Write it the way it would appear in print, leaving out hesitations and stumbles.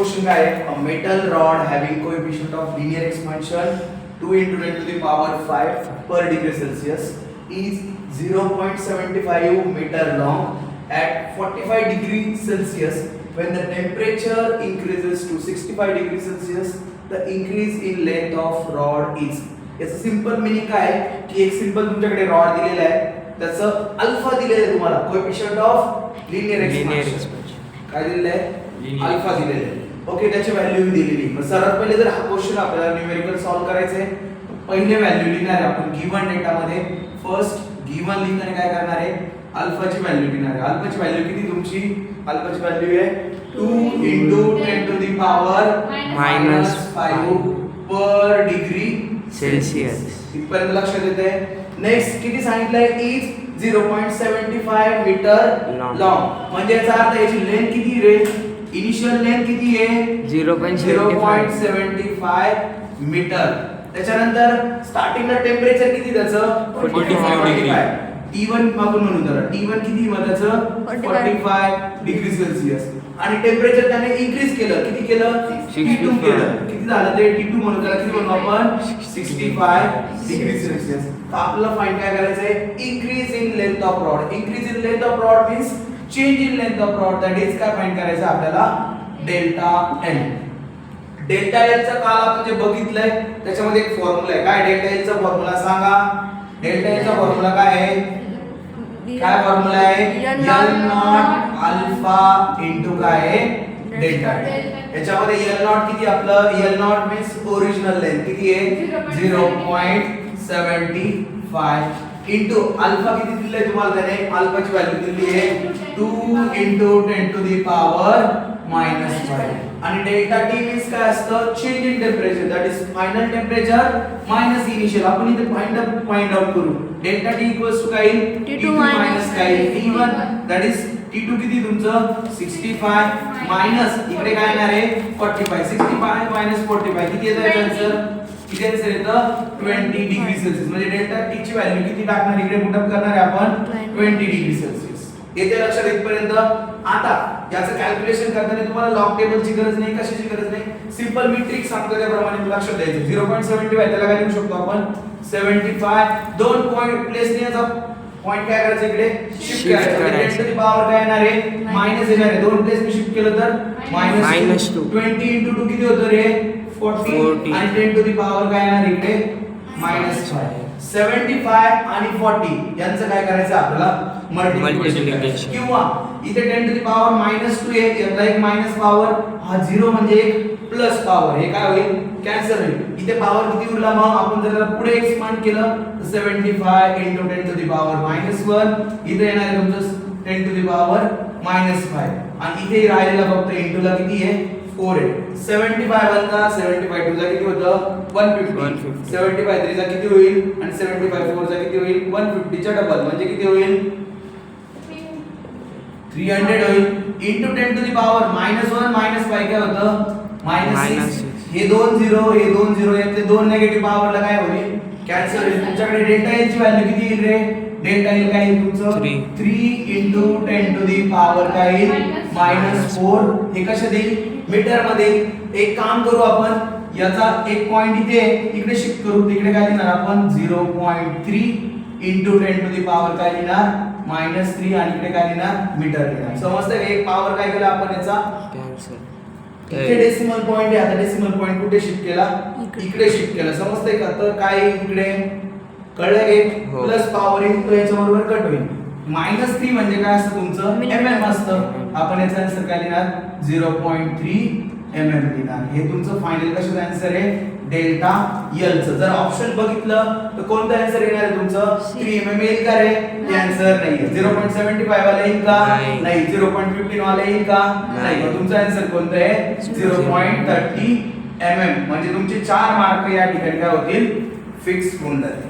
Question काय आहे, a metal rod having coefficient of linear expansion 2 × 10⁵ per degree Celsius is 0.75 meter long at 45 degrees Celsius. When the temperature increases to 65 degrees Celsius, the increase in length of rod is. याचं simple meaning काय आहे की एक simple तुमच्याकडे rod दिलेला आहे, त्याचं alpha दिलेलं आहे तुम्हाला, कोएफिशियंट ऑफ लिनियर एक्सपान्शन काय दिलेलं आहे, अल्फा दिलेलं आहे. ओके, त्याची व्हॅल्यू दिलेली. मग सर्वात पहिले जर हा क्वेश्चन आपल्याला न्यूमेरिकल सॉल्व करायचं आहे, पहिले व्हॅल्यू लिहिणार आहे आपण गिवन डेटा मध्ये. फर्स्ट गिवन लिहिताना काय करणार आहे, अल्फाची व्हॅल्यू लिहिणार आहे. अल्फाची व्हॅल्यू किती तुमची, अल्फाची व्हॅल्यू आहे 2 × 10⁻⁻5 पर डिग्री सेल्सियस. इथपर्यंत लक्षात येते. नेक्स्ट किती सांगितलंय, इज 0.75 मीटर लॉंग. म्हणजे याचा अर्थ याची लेंथ किती रे, इनिशियल लेंथ किती आहे 0.75 मीटर. त्याच्यानंतर स्टार्टिंगला टेम्परेचर किती त्याचं 45. T1 मागून म्हणून त्याला T1 किती मधाचं 45 डिग्री सेल्सियस. आणि टेम्परेचर त्याने इन्क्रीज केलं, किती केलं T2 केलं, किती झालं ते T2 म्हणून त्याला किती म्हणू आपण 65 डिग्री सेल्सियस. तर आपल्याला फाइंड काय करायचं आहे, increase in length of rod. Increase in length of rod means change in length of rod, that is काय फाइंड करायचं आपल्याला डेल्टा एल. डेल्टा एल चा काल आपण जे बघितलंय त्याच्यामध्ये एक फॉर्म्युला आहे. काय डेल्टा एल चा फॉर्म्युला सांगा, डेल्टा एल चा फॉर्म्युला काय आहे, काय फॉर्म्युला आहे, L नॉट अल्फा इनटू काय आहे डेल्टा. याच्यामध्ये L नॉट किती आपलं, L not means original length किती आहे 0.75 इनटू अल्फा किती दिले तुम्हाला, त्याने अल्फाची व्हॅल्यू दिली आहे 2 × 10⁻⁻5 आणि डेल्टा टी मीन्स काय असतं, change in temperature, that is final temperature minus initial. आपण इथे फाइंड आउट करू. डेल्टा टी इक्वल्स टू काय T2 मायनस काय T1, दॅट इज T2 किती तुमचं 65 मायनस इकडे काय येणार आहे 45. 65 मायनस 45 किती येतं याचं आन्सर, किती आन्सर येतं 20 डिग्री सेल्सियस. म्हणजे डेल्टा टी ची व्हॅल्यू किती टाकणार, इकडे पुट अप करणार आहे आपण 20 डिग्री सेल्सियस. येते लक्षात इथपर्यंत. आता याचं कॅल्क्युलेशन करताना तुम्हाला लॉग टेबलची गरज नाही, कशाची गरज नाही, सिंपल मी ट्रिक सांगतो त्याप्रमाणे लक्षात द्यायचं. 0.75 त्याला काय लिहू शकतो आपण 75. दोन पॉइंट प्लेस ने याचा पॉइंट काय करायचं, इकडे शिफ्ट करायचं. 10 टू द पॉवर काय येणार आहे मायनस येणार आहे. दोन प्लेस मी शिफ्ट केलं तर -2. 20 * 2 किती होतं रे 40 आणि 10 टू द पॉवर काय येणार इकडे -5. 75 आणि 40 यांचं काय करायचं आपल्याला मल्टिप्लिकेशन. किंवा इथे 10 टू द पॉवर -2 आहे, यातला एक मायनस पॉवर, हा 0 म्हणजे एक प्लस पॉवर, हे काय होईल कॅन्सल होईल. इथे पॉवर किती उरला, मग आपण जर पुढे एक्सपांड केलं 75 × 10 टू द पॉवर -1. इथे येणार आहे तुमचं 10 टू द पॉवर -5 आणि इथे राहिलेला फक्त इंटू ला किती आहे 4 आहे. 75 वजा 75 2 चा किती होतं 150. 75 3 चा किती होईल आणि 75 4 चा किती होईल 150 चा डबल म्हणजे किती होईल 300 होईल. इंटू 10 टू द पॉवर -1 -5 काय होतं -6. हे 2 0 हे 2 0 यातले दोन निगेटिव्ह पॉवरला काय होईल कॅन्सल होईल. तुमच्याकडे डेल्टा एल ची व्हॅल्यू किती येईल रे, डेल्टा एल काय येईल तुमचं 3 × 10 टू द पॉवर काय येईल -4. हे कशात येईल मीटर मध्ये. एक काम करू आपण, याचा एक पॉइंट इथे इकडे शिफ्ट करू, तिकडे काय लिहिणार आपण 0.3 × 10 टू द पॉवर काय लिहिणार -3 आणि इकडे काय लिहिणार मीटर लिहिणार. समजतंय, एक पॉवर काय केला आपण याचा कॅन्सल. इथे डेसिमल पॉइंट आहे, आता डेसिमल पॉइंट कुठे शिफ्ट केला इकडे शिफ्ट केला. समजतंय का, तर काय इकडे कळलं एक प्लस पॉवर इंटू याच्या बरोबर कट होईल. -3 म्हणजे काय असतं तुमचं mm असतं. आपण याचा आन्सर काय लिहिणार 0.3 mm लिहिणार. हे तुमचं फायनल कशाचं आन्सर आहे डेल्टा एल चं. जर ऑप्शन बघितलं तर कोणतं आन्सर येणार आहे तुमचं 3 mm येईल का रे, हे आन्सर नाहीये. 0.75 वाला येईल का नाही, 0.15 वाला येईल का नाही. मग तुमचं आन्सर कोणतं आहे 0.30 mm. म्हणजे तुमचे 4 मार्क या ठिकाणी काय होतील फिक्स होऊन जातील.